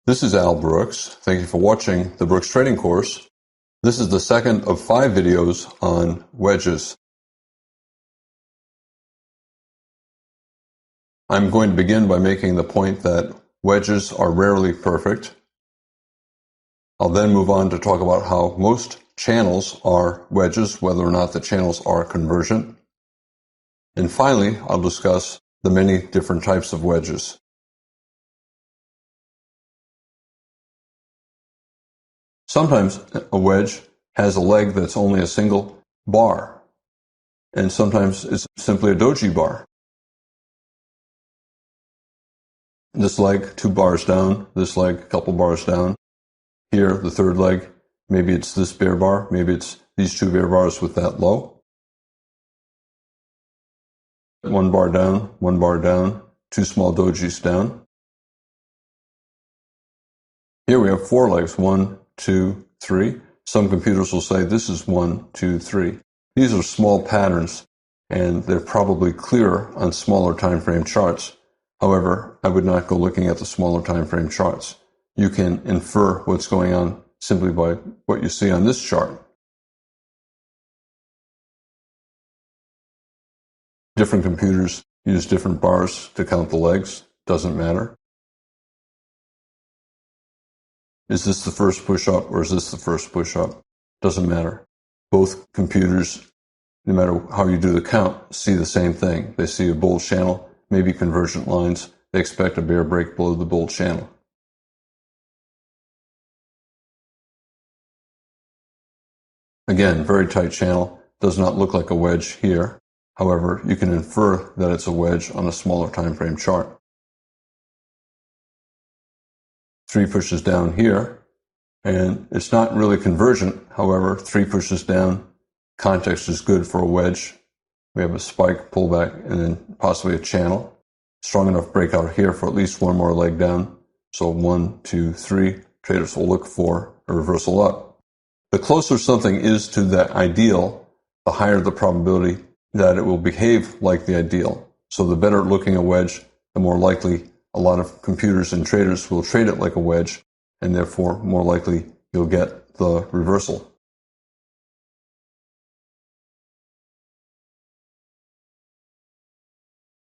This is Al Brooks. Thank you for watching the Brooks Trading Course. This is the second of 5 videos on wedges. I'm going to begin by making the point that wedges are rarely perfect. I'll then move on to talk about how most channels are wedges, whether or not the channels are convergent. And finally, I'll discuss the many different types of wedges. Sometimes a wedge has a leg that's only a single bar, and sometimes it's simply a doji bar. This leg, 2 bars down, this leg, a couple bars down. Here, the third leg, maybe it's this bear bar, maybe it's these 2 bear bars with that low. 1 bar down, 2 small dojis down. Here we have 4 legs, 1, 2, 3. Some computers will say this is 1, 2, 3. These are small patterns, and they're probably clearer on smaller time frame charts. However, I would not go looking at the smaller time frame charts. You can infer what's going on simply by what you see on this chart. Different computers use different bars to count the legs. Doesn't matter. Is this the first push-up or is this the first push-up? Doesn't matter. Both computers, no matter how you do the count, see the same thing. They see a bull channel, maybe convergent lines. They expect a bear break below the bull channel. Again, very tight channel. Does not look like a wedge here. However, you can infer that it's a wedge on a smaller time frame chart. 3 pushes down here, and it's not really convergent. However, 3 pushes down, context is good for a wedge. We have a spike, pullback, and then possibly a channel. Strong enough breakout here for at least 1 more leg down. So 1, 2, 3, traders will look for a reversal up. The closer something is to that ideal, the higher the probability that it will behave like the ideal. So the better looking a wedge, the more likely a lot of computers and traders will trade it like a wedge, and therefore more likely you'll get the reversal.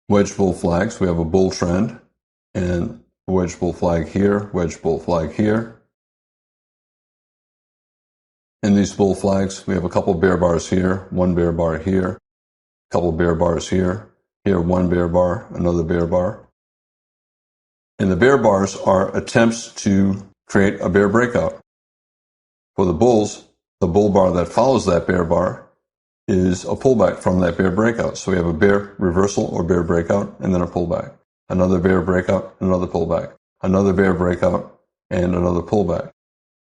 Wedge bull flags, we have a bull trend, and a wedge bull flag here, wedge bull flag here. In these bull flags, we have a couple bear bars here, 1 bear bar here, a couple bear bars here, 1 bear bar, another bear bar. And the bear bars are attempts to create a bear breakout. For the bulls, the bull bar that follows that bear bar is a pullback from that bear breakout. So we have a bear reversal or bear breakout, and then a pullback. Another bear breakout, another pullback. Another bear breakout, and another pullback.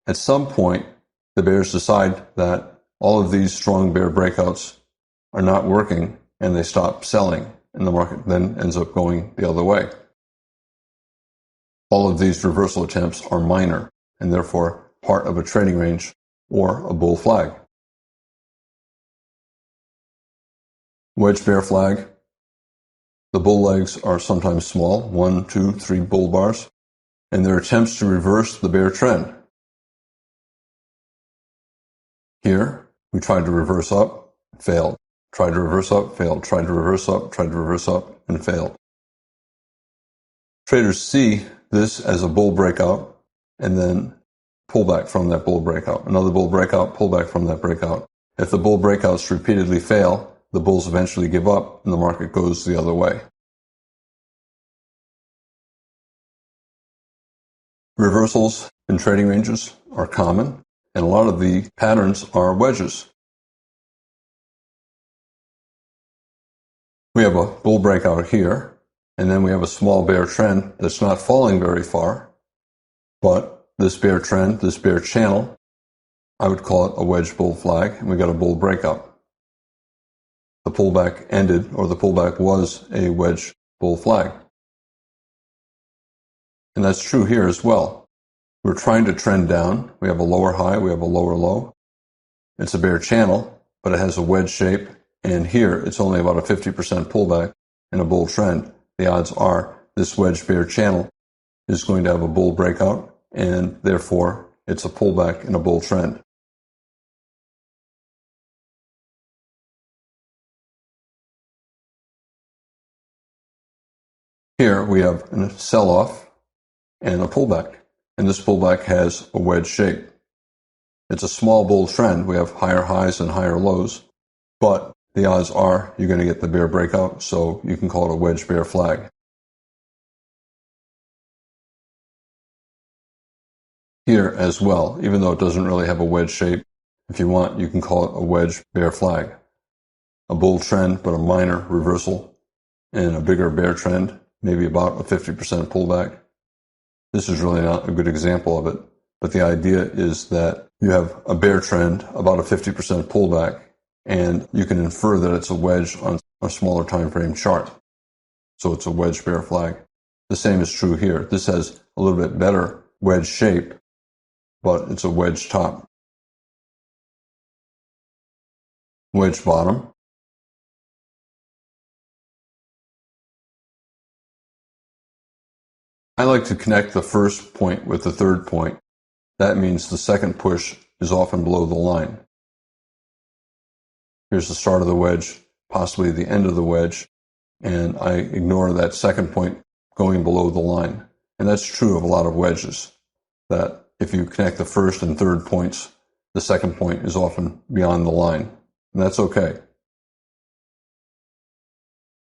At some point, the bears decide that all of these strong bear breakouts are not working, and they stop selling, and the market then ends up going the other way. All of these reversal attempts are minor, and therefore part of a trading range or a bull flag. Wedge bear flag. The bull legs are sometimes small, 1, 2, 3 bull bars, and they're attempts to reverse the bear trend. Here, we tried to reverse up, failed. Tried to reverse up, failed. Tried to reverse up, tried to reverse up, and failed. Traders see this as a bull breakout, and then pull back from that bull breakout. Another bull breakout, pull back from that breakout. If the bull breakouts repeatedly fail, the bulls eventually give up, and the market goes the other way. Reversals in trading ranges are common, and a lot of the patterns are wedges. We have a bull breakout here, and then we have a small bear trend that's not falling very far, but this bear trend, this bear channel, I would call it a wedge bull flag, and we got a bull breakout. The pullback ended, or the pullback was a wedge bull flag. And that's true here as well. We're trying to trend down. We have a lower high, we have a lower low. It's a bear channel, but it has a wedge shape, and here it's only about a 50% pullback in a bull trend. The odds are this wedge bear channel is going to have a bull breakout, and therefore it's a pullback in a bull trend. Here we have a sell-off and a pullback, and this pullback has a wedge shape. It's a small bull trend. We have higher highs and higher lows, but the odds are you're going to get the bear breakout, so you can call it a wedge bear flag. Here as well, even though it doesn't really have a wedge shape, if you want, you can call it a wedge bear flag. A bull trend, but a minor reversal, and a bigger bear trend, maybe about a 50% pullback. This is really not a good example of it, but the idea is that you have a bear trend, about a 50% pullback, and you can infer that it's a wedge on a smaller time frame chart. So it's a wedge bear flag. The same is true here. This has a little bit better wedge shape, but it's a wedge top. Wedge bottom. I like to connect the first point with the third point. That means the second push is often below the line. Here's the start of the wedge, possibly the end of the wedge, and I ignore that second point going below the line. And that's true of a lot of wedges, that if you connect the first and third points, the second point is often beyond the line, and that's okay.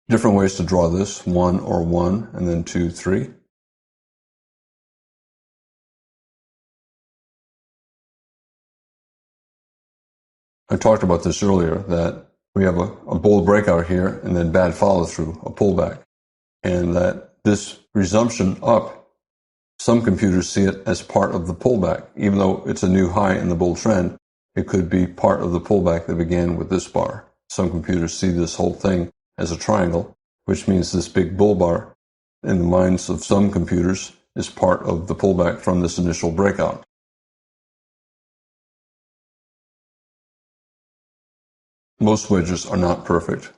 Different ways to draw this, 1 or 1, and then 2, 3. I talked about this earlier, that we have a bull breakout here and then bad follow-through, a pullback, and that this resumption up, some computers see it as part of the pullback. Even though it's a new high in the bull trend, it could be part of the pullback that began with this bar. Some computers see this whole thing as a triangle, which means this big bull bar, in the minds of some computers, is part of the pullback from this initial breakout. Most wedges are not perfect.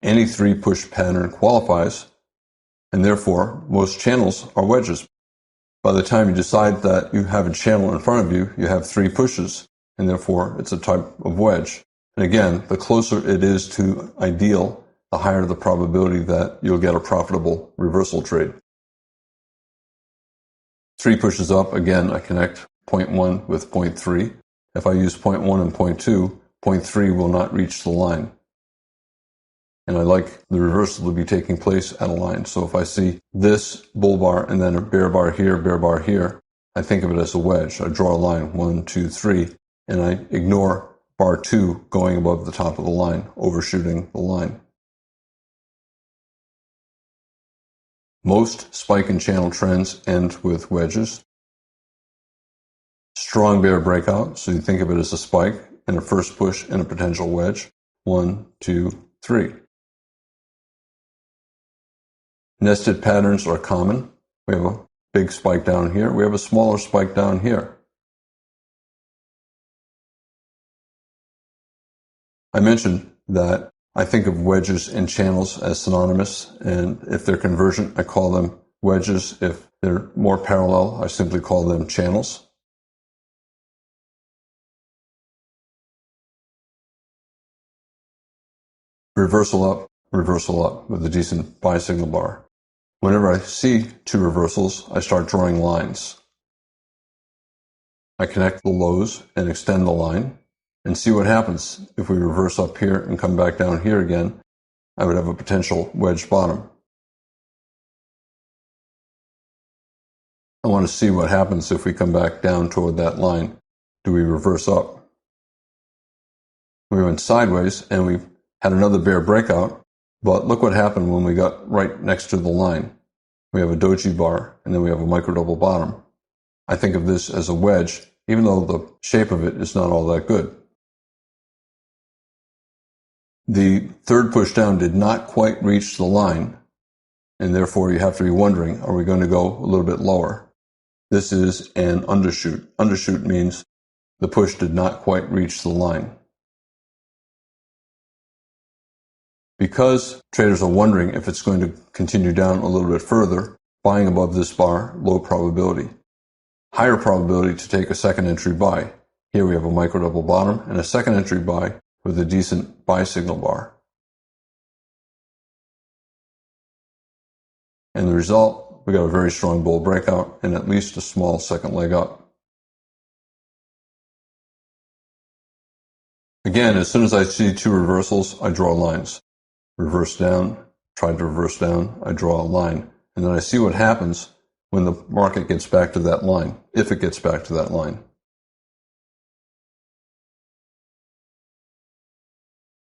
Any 3-push pattern qualifies, and therefore most channels are wedges. By the time you decide that you have a channel in front of you, you have 3 pushes, and therefore it's a type of wedge. And again, the closer it is to ideal, the higher the probability that you'll get a profitable reversal trade. 3 pushes up, again, I connect point 1 with point 3. If I use point 1 and point 2, point 3 will not reach the line. And I like the reversal to be taking place at a line. So if I see this bull bar and then a bear bar here, I think of it as a wedge. I draw a line, 1, 2, 3, and I ignore bar 2 going above the top of the line, overshooting the line. Most spike and channel trends end with wedges. Strong bear breakout, so you think of it as a spike and a first push and a potential wedge. 1, 2, 3. Nested patterns are common. We have a big spike down here. We have a smaller spike down here. I mentioned that I think of wedges and channels as synonymous, and if they're convergent, I call them wedges. If they're more parallel, I simply call them channels. Reversal up with a decent buy signal bar. Whenever I see 2 reversals, I start drawing lines. I connect the lows and extend the line and see what happens. If we reverse up here and come back down here again, I would have a potential wedge bottom. I want to see what happens if we come back down toward that line. Do we reverse up? We went sideways and we had another bear breakout, but look what happened when we got right next to the line. We have a doji bar, and then we have a micro double bottom. I think of this as a wedge, even though the shape of it is not all that good. The third push down did not quite reach the line, and therefore you have to be wondering, are we going to go a little bit lower? This is an undershoot. Undershoot means the push did not quite reach the line. Because traders are wondering if it's going to continue down a little bit further, Buying above this bar, low probability. Higher probability to take a second entry buy. Here we have a micro double bottom and a second entry buy with a decent buy signal bar. And the result, we got a very strong bull breakout and at least a small second leg up. Again, as soon as I see two reversals, I draw lines. Reverse down, try to reverse down, I draw a line. And then I see what happens when the market gets back to that line, if it gets back to that line.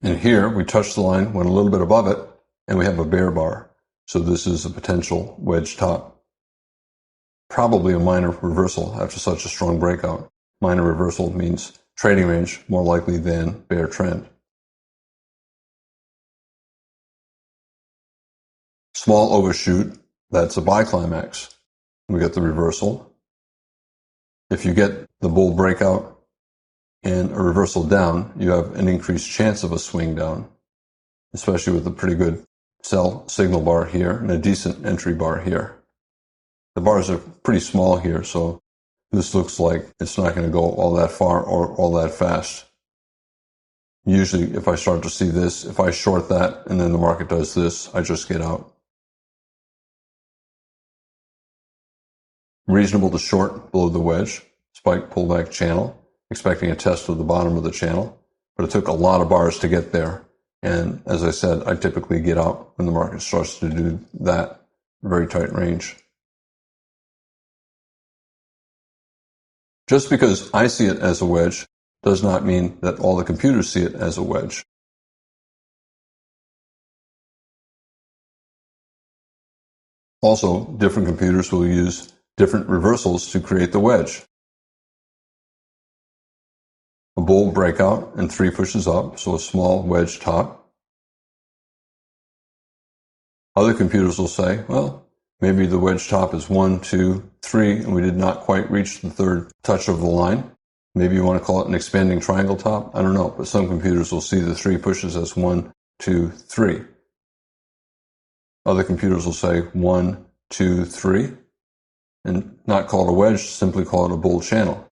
And here we touch the line, went a little bit above it, and we have a bear bar. So this is a potential wedge top. Probably a minor reversal after such a strong breakout. Minor reversal means trading range more likely than bear trend. Small overshoot, that's a buy climax. We get the reversal. If you get the bull breakout and a reversal down, you have an increased chance of a swing down, especially with a pretty good sell signal bar here and a decent entry bar here. The bars are pretty small here, so this looks like it's not going to go all that far or all that fast. Usually, if I start to see this, if I short that and then the market does this, I just get out. Reasonable to short below the wedge, spike pullback channel, expecting a test of the bottom of the channel, but it took a lot of bars to get there. And as I said, I typically get out when the market starts to do that very tight range. Just because I see it as a wedge does not mean that all the computers see it as a wedge. Also, different computers will use different reversals to create the wedge. A bull breakout and 3 pushes up, so a small wedge top. Other computers will say, well, maybe the wedge top is 1, 2, 3, and we did not quite reach the third touch of the line. Maybe you want to call it an expanding triangle top. I don't know, but some computers will see the 3 pushes as 1, 2, 3. Other computers will say 1, 2, 3, and not call it a wedge, simply call it a bull channel.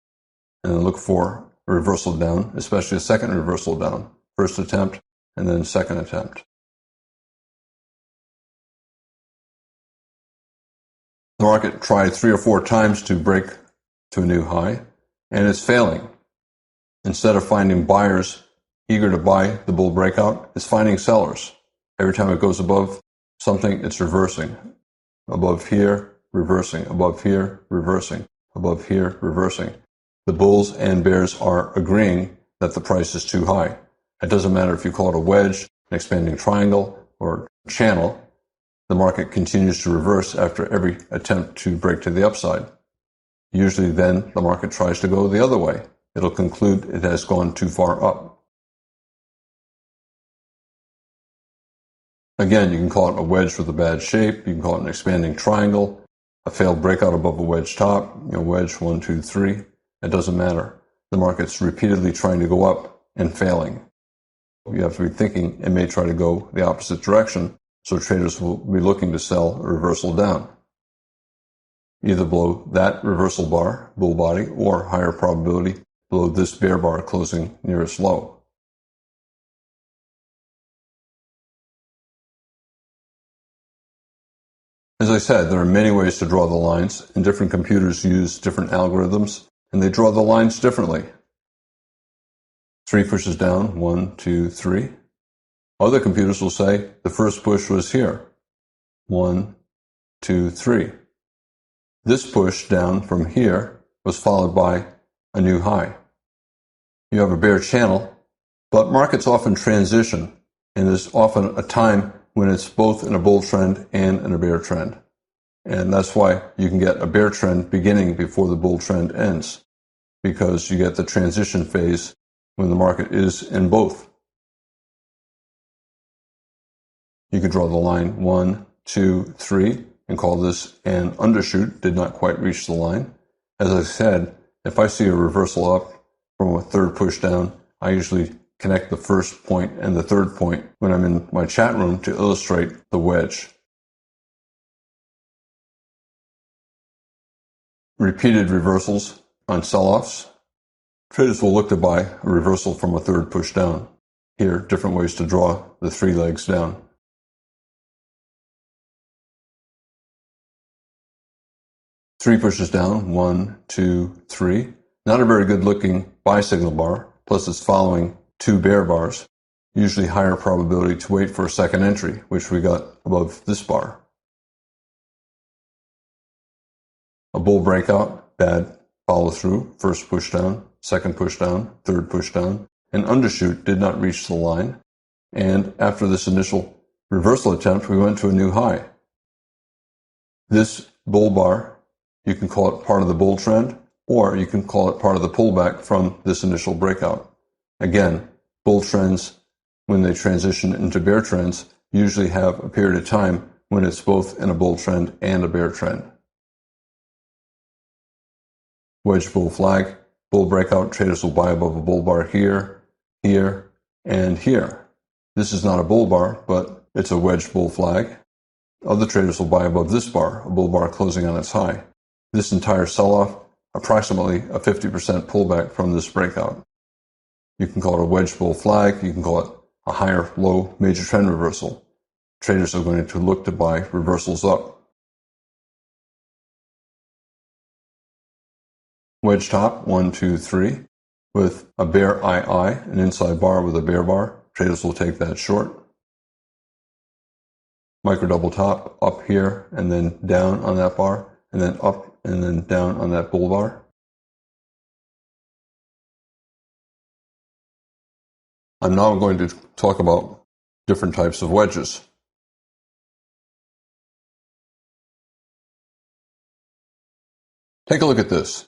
And then look for a reversal down, especially a second reversal down. First attempt, and then second attempt. The market tried 3 or 4 times to break to a new high, and it's failing. Instead of finding buyers eager to buy the bull breakout, it's finding sellers. Every time it goes above something, it's reversing. Above here, reversing. Above here, reversing. Above here, reversing. The bulls and bears are agreeing that the price is too high. It doesn't matter if you call it a wedge, an expanding triangle, or channel. The market continues to reverse after every attempt to break to the upside. Usually then the market tries to go the other way. It'll conclude it has gone too far up. Again, you can call it a wedge with a bad shape. You can call it an expanding triangle, a failed breakout above a wedge top, wedge 1, 2, 3. It doesn't matter. The market's repeatedly trying to go up and failing. You have to be thinking it may try to go the opposite direction, so traders will be looking to sell a reversal down, either below that reversal bar, bull body, or higher probability below this bear bar closing near its low. As I said, there are many ways to draw the lines, and different computers use different algorithms, and they draw the lines differently. 3 pushes down, 1, 2, 3. Other computers will say the first push was here, 1, 2, 3. This push down from here was followed by a new high. You have a bear channel, but markets often transition, and there's often a time when it's both in a bull trend and in a bear trend. And that's why you can get a bear trend beginning before the bull trend ends, because you get the transition phase when the market is in both. You could draw the line 1, 2, 3 and call this an undershoot, did not quite reach the line. As I said, if I see a reversal up from a third push down, I usually connect the first point and the third point when I'm in my chat room to illustrate the wedge. repeated reversals on sell-offs, traders will look to buy a reversal from a third push down. Here, different ways to draw the three legs down. Three pushes down, 1, 2, 3. Not a very good looking buy signal bar, plus it's following two bear bars. Usually higher probability to wait for a second entry, which we got above this bar. A bull breakout, bad follow through, first push down, second push down, third push down. An undershoot did not reach the line, and after this initial reversal attempt, we went to a new high. This bull bar, you can call it part of the bull trend, or you can call it part of the pullback from this initial breakout. Again, bull trends, when they transition into bear trends, usually have a period of time when it's both in a bull trend and a bear trend. Wedge bull flag, bull breakout, traders will buy above a bull bar here, here, and here. This is not a bull bar, but it's a wedge bull flag. Other traders will buy above this bar, a bull bar closing on its high. This entire sell-off, approximately a 50% pullback from this breakout. You can call it a wedge bull flag, you can call it a higher low major trend reversal. Traders are going to look to buy reversals up. Wedge top, 1, 2, 3, with a bear II, an inside bar with a bear bar. Traders will take that short. Micro double top, up here, and then down on that bar, and then up and then down on that bull bar. I'm now going to talk about different types of wedges. Take a look at this.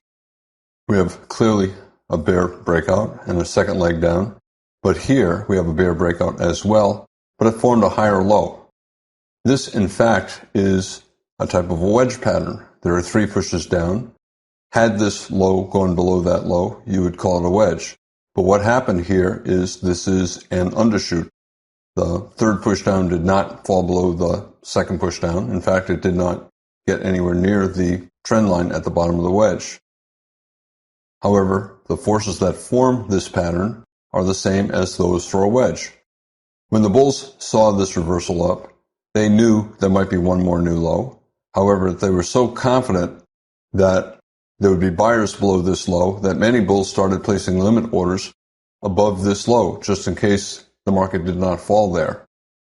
We have clearly a bear breakout and a second leg down, but here we have a bear breakout as well, but it formed a higher low. This, in fact, is a type of a wedge pattern. There are three pushes down. Had this low gone below that low, you would call it a wedge. But what happened here is this is an undershoot. The third push down did not fall below the second push down. In fact, it did not get anywhere near the trend line at the bottom of the wedge. However, the forces that form this pattern are the same as those for a wedge. When the bulls saw this reversal up, they knew there might be one more new low. However, they were so confident that there would be buyers below this low that many bulls started placing limit orders above this low, just in case the market did not fall there.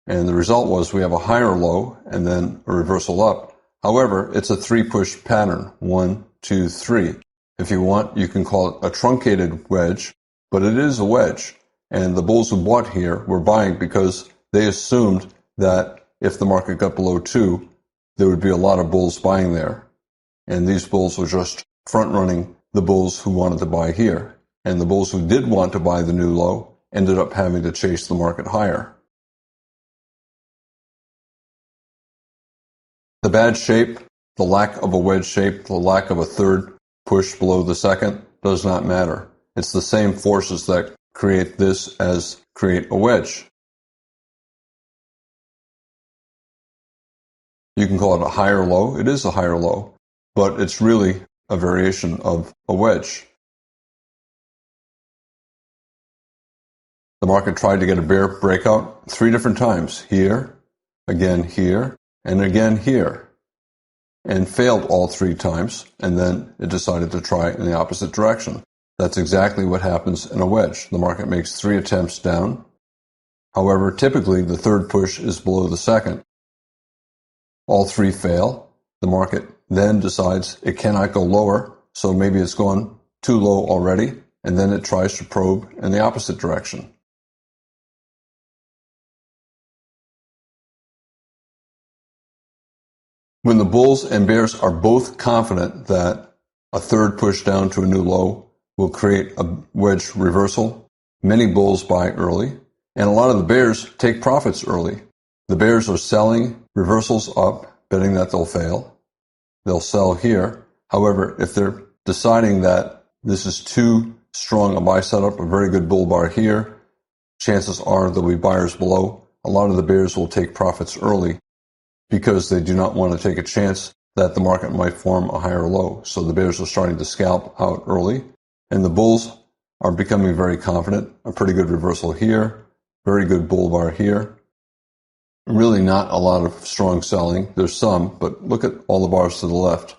And the result was we have a higher low and then a reversal up. However, it's a three-push pattern, 1, 2, 3. If you want, you can call it a truncated wedge, but it is a wedge. And the bulls who bought here were buying because they assumed that if the market got below 2, there would be a lot of bulls buying there. And these bulls were just front-running the bulls who wanted to buy here. And the bulls who did want to buy the new low ended up having to chase the market higher. The bad shape, the lack of a wedge shape, the lack of a third push below the second does not matter. It's the same forces that create this as create a wedge. You can call it a higher low. It is a higher low, but it's really a variation of a wedge. The market tried to get a bear breakout 3 different times, here, and again here, and failed all 3 times, and then it decided to try in the opposite direction. That's exactly what happens in a wedge. The market makes 3 attempts down. However, typically the third push is below the second. All 3 fail. The market then decides it cannot go lower, so maybe it's gone too low already, and then it tries to probe in the opposite direction. When the bulls and bears are both confident that a third push down to a new low will create a wedge reversal, many bulls buy early, and a lot of the bears take profits early. The bears are selling reversals up, betting that they'll fail. They'll sell here. However, if they're deciding that this is too strong a buy setup, a very good bull bar here, chances are there'll be buyers below. A lot of the bears will take profits early because they do not want to take a chance that the market might form a higher low. So the bears are starting to scalp out early, and the bulls are becoming very confident. A pretty good reversal here, very good bull bar here. Really not a lot of strong selling. There's some, but look at all the bars to the left.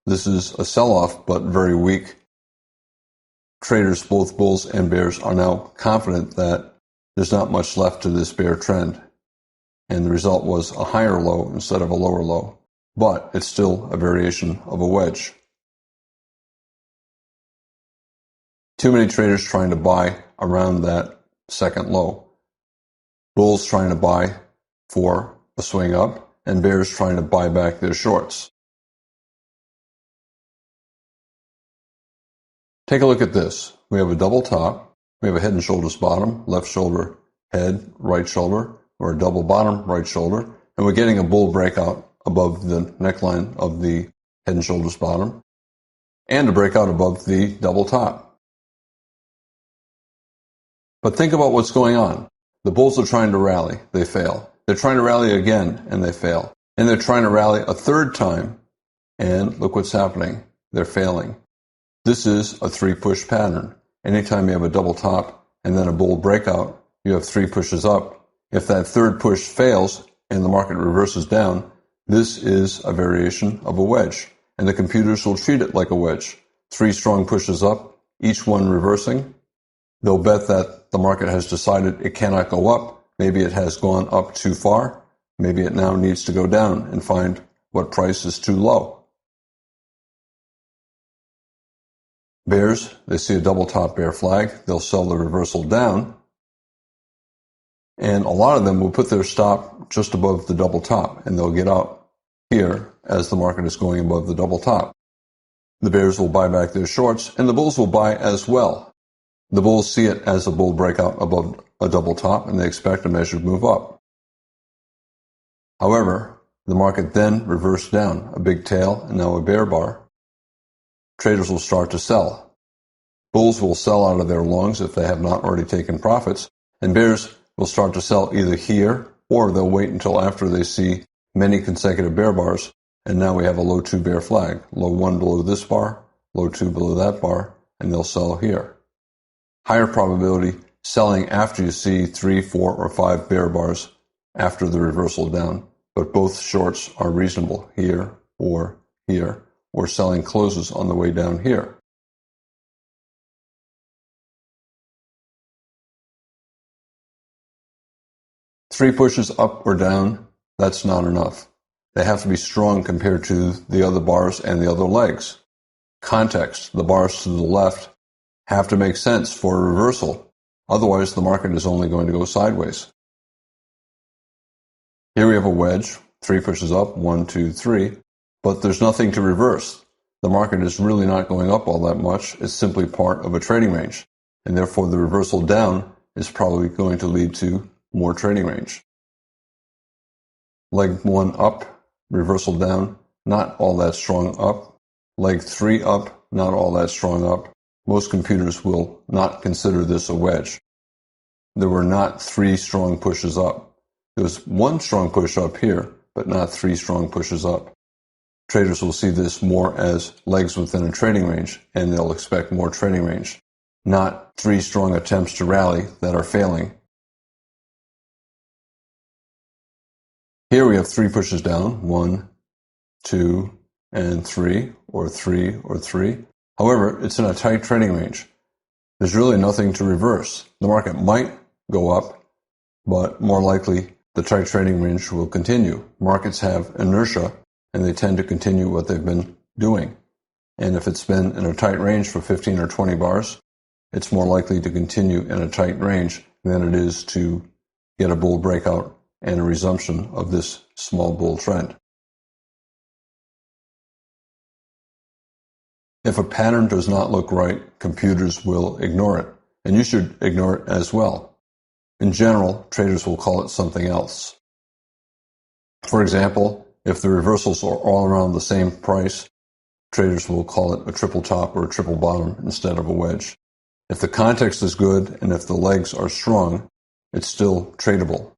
This is a sell-off, but very weak. Traders, both bulls and bears, are now confident that there's not much left to this bear trend. And the result was a higher low instead of a lower low. But it's still a variation of a wedge. Too many traders trying to buy around that second low. Bulls trying to buy for a swing up, and bears trying to buy back their shorts. Take a look at this. We have a double top. We have a head and shoulders bottom, left shoulder, head, right shoulder, or a double bottom, right shoulder. And we're getting a bull breakout above the neckline of the head and shoulders bottom, and a breakout above the double top. But think about what's going on. The bulls are trying to rally. They fail. They're trying to rally again, and they fail. And they're trying to rally a third time, and look what's happening. They're failing. This is a three-push pattern. Anytime you have a double top and then a bull breakout, you have three pushes up. If that third push fails and the market reverses down, this is a variation of a wedge, and the computers will treat it like a wedge. Three strong pushes up, each one reversing. They'll bet that the market has decided it cannot go up. Maybe it has gone up too far. Maybe it now needs to go down and find what price is too low. Bears, they see a double top bear flag. They'll sell the reversal down. And a lot of them will put their stop just above the double top, and they'll get out here as the market is going above the double top. The bears will buy back their shorts, and the bulls will buy as well. The bulls see it as a bull breakout above a double top, and they expect a measured move up. However, the market then reversed down, a big tail, and now a bear bar. Traders will start to sell. Bulls will sell out of their longs if they have not already taken profits, and bears will start to sell either here, or they'll wait until after they see many consecutive bear bars, and now we have a low 2 bear flag. Low 1 below this bar, low 2 below that bar, and they'll sell here. Higher probability selling after you see 3, 4, or 5 bear bars after the reversal down, but both shorts are reasonable here, or selling closes on the way down here. Three pushes up or down, that's not enough. They have to be strong compared to the other bars and the other legs. Context, the bars to the left have to make sense for a reversal. Otherwise, the market is only going to go sideways. Here we have a wedge, 3 pushes up, 1, 2, 3, but there's nothing to reverse. The market is really not going up all that much. It's simply part of a trading range, and therefore the reversal down is probably going to lead to more trading range. Leg 1 up, reversal down, not all that strong up. Leg 3 up, not all that strong up. Most computers will not consider this a wedge. There were not 3 strong pushes up. There was 1 strong push up here, but not 3 strong pushes up. Traders will see this more as legs within a trading range, and they'll expect more trading range, not 3 strong attempts to rally that are failing. Here we have 3 pushes down, 1, 2, and 3, or 3, or 3. However, it's in a tight trading range. There's really nothing to reverse. The market might go up, but more likely the tight trading range will continue. Markets have inertia, and they tend to continue what they've been doing. And if it's been in a tight range for 15 or 20 bars, it's more likely to continue in a tight range than it is to get a bull breakout and a resumption of this small bull trend. If a pattern does not look right, computers will ignore it, and you should ignore it as well. In general, traders will call it something else. For example, if the reversals are all around the same price, traders will call it a triple top or a triple bottom instead of a wedge. If the context is good and if the legs are strong, it's still tradable.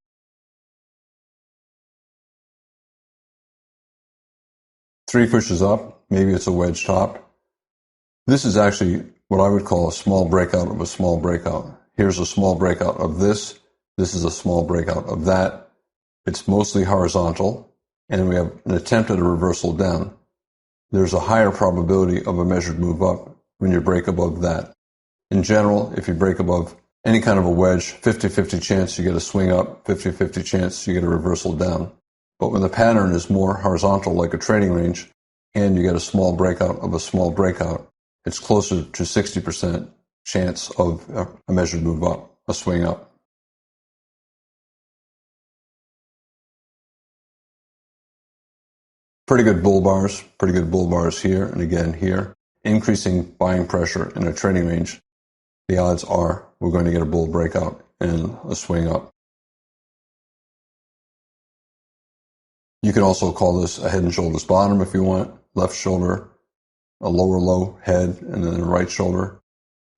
3 pushes up, maybe it's a wedge top. This is actually what I would call a small breakout of a small breakout. Here's a small breakout of this. This is a small breakout of that. It's mostly horizontal, and we have an attempt at a reversal down. There's a higher probability of a measured move up when you break above that. In general, if you break above any kind of a wedge, 50-50 chance you get a swing up, 50-50 chance you get a reversal down. But when the pattern is more horizontal like a trading range, and you get a small breakout of a small breakout, it's closer to 60% chance of a measured move up, a swing up. Pretty good bull bars here and again here. Increasing buying pressure in a trading range. The odds are we're going to get a bull breakout and a swing up. You can also call this a head and shoulders bottom if you want. Left shoulder, a lower low head, and then a right shoulder.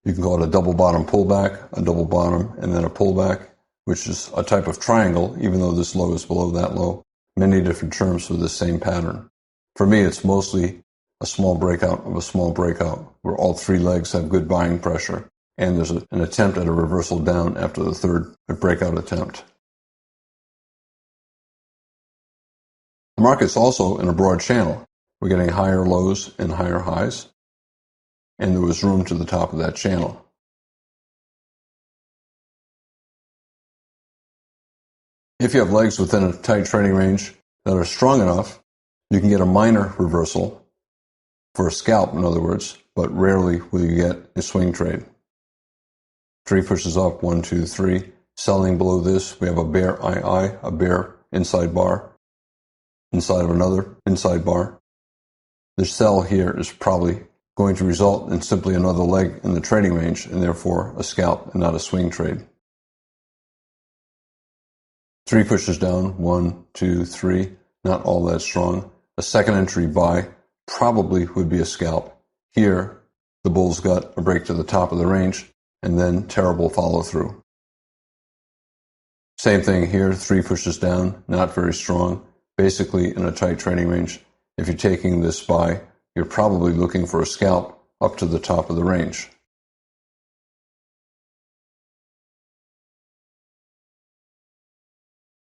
You can call it a double bottom pullback, a double bottom, and then a pullback, which is a type of triangle, even though this low is below that low. Many different terms for the same pattern. For me, it's mostly a small breakout of a small breakout, where all three legs have good buying pressure, and there's an attempt at a reversal down after the third breakout attempt. The market's also in a broad channel. We're getting higher lows and higher highs, and there was room to the top of that channel. If you have legs within a tight trading range that are strong enough, you can get a minor reversal for a scalp, in other words, but rarely will you get a swing trade. 3 pushes up, 1, 2, 3. Selling below this, we have a bear II, a bear inside bar, inside of another inside bar. The sell here is probably going to result in simply another leg in the trading range, and therefore a scalp and not a swing trade. 3 pushes down, 1, 2, 3, not all that strong. A second entry buy probably would be a scalp. Here, the bulls got a break to the top of the range, and then terrible follow through. Same thing here, 3 pushes down, not very strong. Basically in a tight trading range. If you're taking this buy, you're probably looking for a scalp up to the top of the range.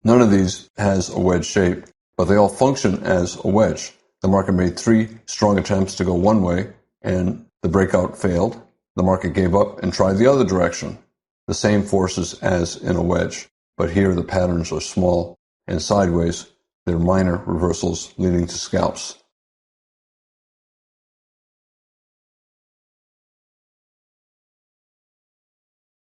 None of these has a wedge shape, but they all function as a wedge. The market made 3 strong attempts to go one way, and the breakout failed. The market gave up and tried the other direction. The same forces as in a wedge, but here the patterns are small and sideways. They're minor reversals leading to scalps.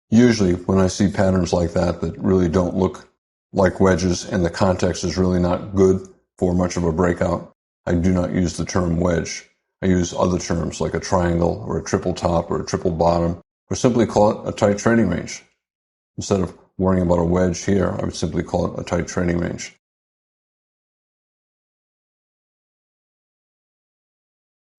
Usually when I see patterns like that really don't look like wedges and the context is really not good for much of a breakout, I do not use the term wedge. I use other terms like a triangle or a triple top or a triple bottom, or simply call it a tight trading range. Instead of worrying about a wedge here, I would simply call it a tight trading range.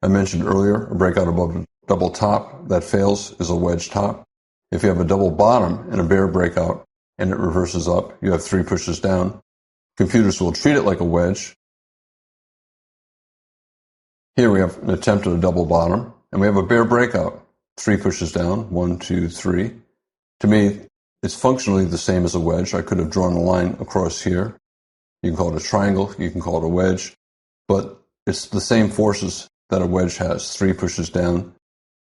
I mentioned earlier a breakout above a double top that fails is a wedge top. If you have a double bottom and a bear breakout and it reverses up, you have 3 pushes down. Computers will treat it like a wedge. Here we have an attempt at a double bottom, and we have a bear breakout. 3 pushes down, 1, 2, 3. To me, it's functionally the same as a wedge. I could have drawn a line across here. You can call it a triangle, you can call it a wedge, but it's the same forces that a wedge has, 3 pushes down.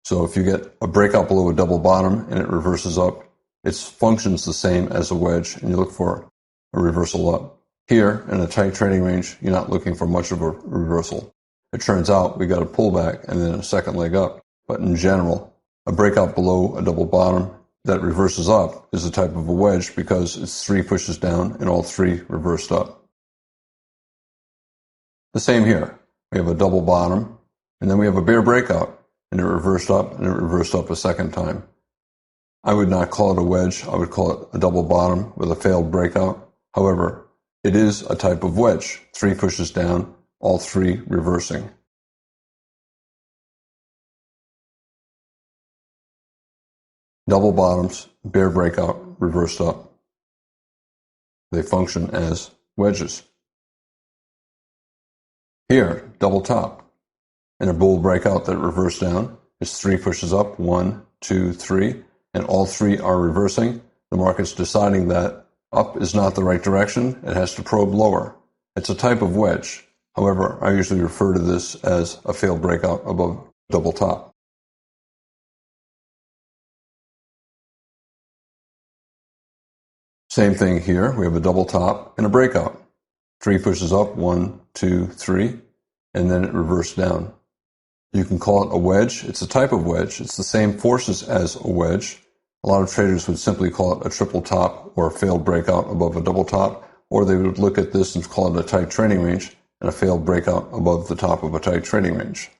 So if you get a breakout below a double bottom and it reverses up, it functions the same as a wedge, and you look for a reversal up. Here, in a tight trading range, you're not looking for much of a reversal. It turns out we got a pullback and then a second leg up. But in general, a breakout below a double bottom that reverses up is a type of a wedge because it's 3 pushes down and all 3 reversed up. The same here. We have a double bottom, and then we have a bear breakout, and it reversed up, and it reversed up a second time. I would not call it a wedge. I would call it a double bottom with a failed breakout. However, it is a type of wedge. 3 pushes down, all 3 reversing. Double bottoms, bear breakout, reversed up. They function as wedges. Here, double top. In a bull breakout that reversed down, it's 3 pushes up, 1, 2, 3, and all 3 are reversing. The market's deciding that up is not the right direction. It has to probe lower. It's a type of wedge. However, I usually refer to this as a failed breakout above double top. Same thing here. We have a double top and a breakout. 3 pushes up, 1, 2, 3, and then it reversed down. You can call it a wedge. It's a type of wedge. It's the same forces as a wedge. A lot of traders would simply call it a triple top or a failed breakout above a double top, or they would look at this and call it a tight trading range and a failed breakout above the top of a tight trading range.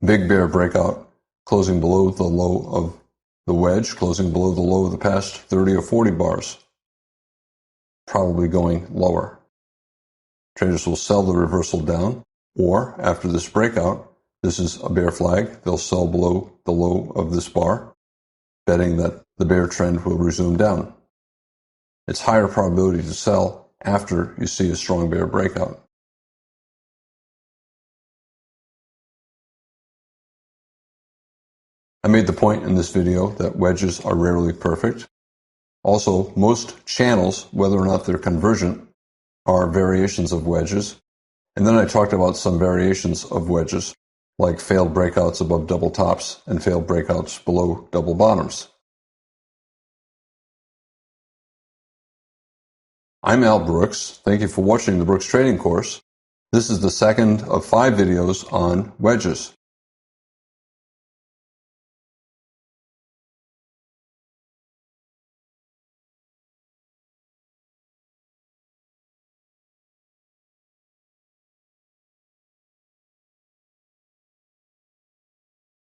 Big bear breakout, closing below the low of the wedge, closing below the low of the past 30 or 40 bars, probably going lower. Traders will sell the reversal down, or after this breakout, this is a bear flag, they'll sell below the low of this bar, betting that the bear trend will resume down. It's higher probability to sell after you see a strong bear breakout. I made the point in this video that wedges are rarely perfect. Also, most channels, whether or not they're convergent, are variations of wedges. And then I talked about some variations of wedges, like failed breakouts above double tops and failed breakouts below double bottoms. I'm Al Brooks. Thank you for watching the Brooks Trading Course. This is the second of 5 videos on wedges.